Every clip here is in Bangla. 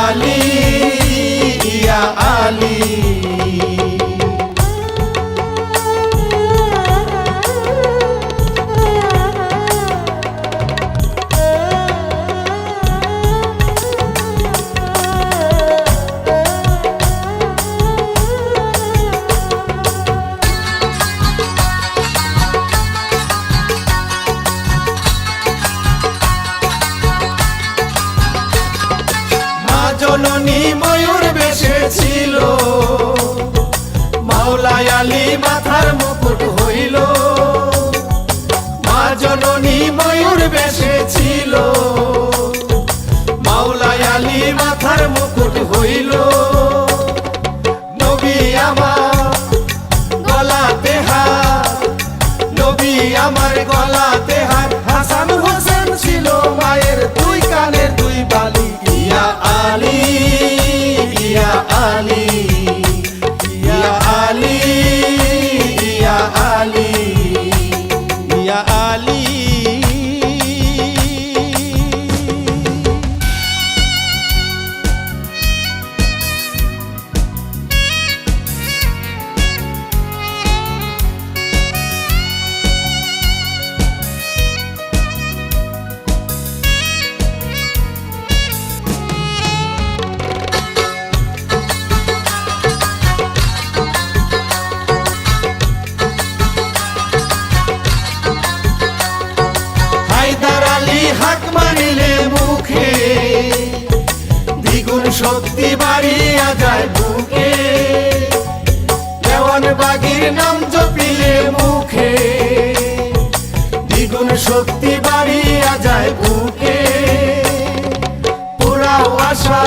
আলী ইয়া আলী। জননী ময়ূর বেশে ছিল, মাওলাই আলী মাথার মুকুট হইল। মা জননী ময়ূর বেশে ছিল, মাওলাই আলী মাথার মুকুট হইল। নবী আমার গলাতে হাত, নবী আমার গলাতে হাত। হাসান হোসেন ছিল মায়ের দুই কানের দুই বালি। ইয়া আলী ইয়া আলী ইয়া আলী ইয়া আলী ইয়া আলী। হাক মারিলে মুখে দ্বিগুণ শক্তি বাড়িয়া যায় বুকে। দেওয়ান বাগির নাম জপিলে মুখে দ্বিগুণ শক্তি বাড়িয়া যায় বুকে। পুরাও আশা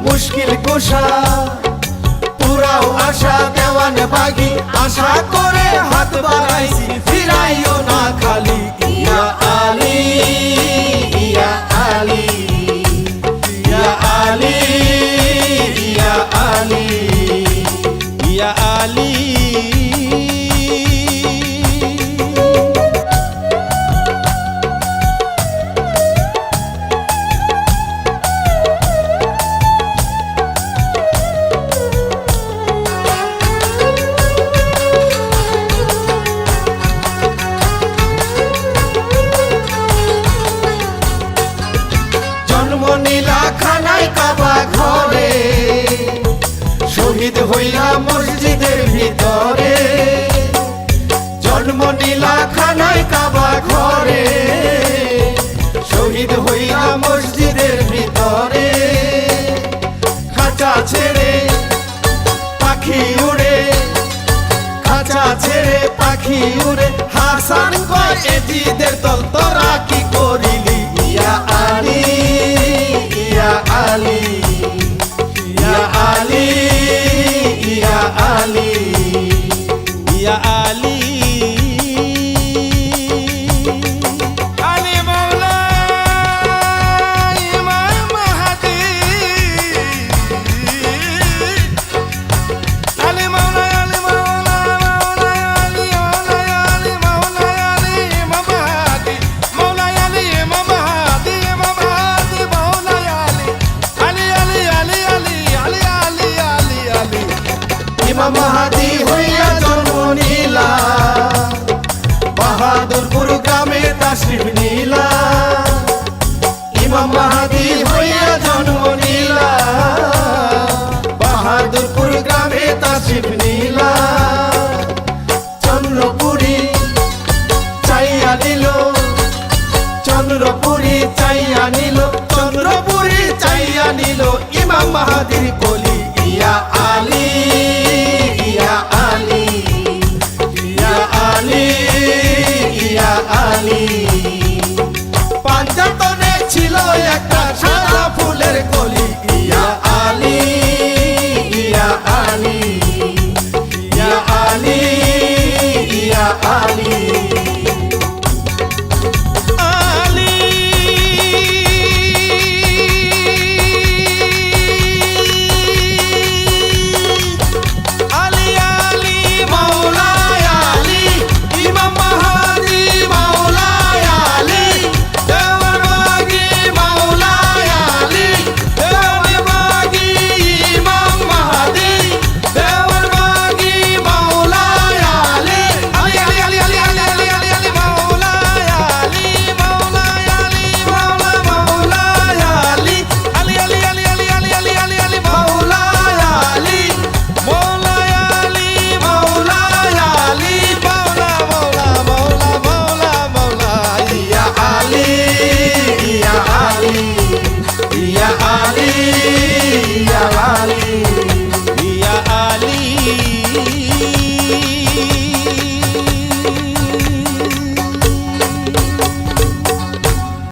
মুশকিল কুশা, পুরাও আশা দেওয়ান বাগি। আশা করে হাত বাড়াইছি ফিরাইও না খালি। ইয়া আলী ইয়া আলী ইয়া আলী ইয়া আলী ইয়া আলী। নীলা খানায় কাবা ঘরে, শহীদ হইয়া মসজিদের ভিতরে। জন্ম নীলা খানায় কাবা ঘরে, শহীদ হইয়া মসজিদের ভিতরে। খাঁচা ছেড়ে পাখি উড়ে, খাঁচা ছেড়ে পাখি উড়ে। হাসান কয় এজিদের দল তোরা কি করিলি। ইয়া আলী ইয়া আলী ইয়া আলী ইয়া আলী ইয়া আলী। আলী মাওলা ইমাম মাহদী, আলী মাওলা আলী মাওলা মাওলা আলী আলী মাওলা আলী ইমাম মাহদী, মাওলা আলী ইমাম মাহদী ইমাম মাহদী মাওলা আলী আলী আলী আলী আলী আলী আলী আলী। ইমাম মাহদী হইয়া জন্ম নিলা, বাহাদুরপুর গ্রামে তাশরিফ নিলা। ইমাম মাহদী হইয়া জন্ম নিলা, বাহাদুরপুর গ্রামে তাশরিফ নিলা। চন্দ্রপুরী চাইয়া নিল, চন্দ্রপুরী চাইয়া নিল, চন্দ্রপুরী চাইয়া নিল ইমাম মাহদীর কলি।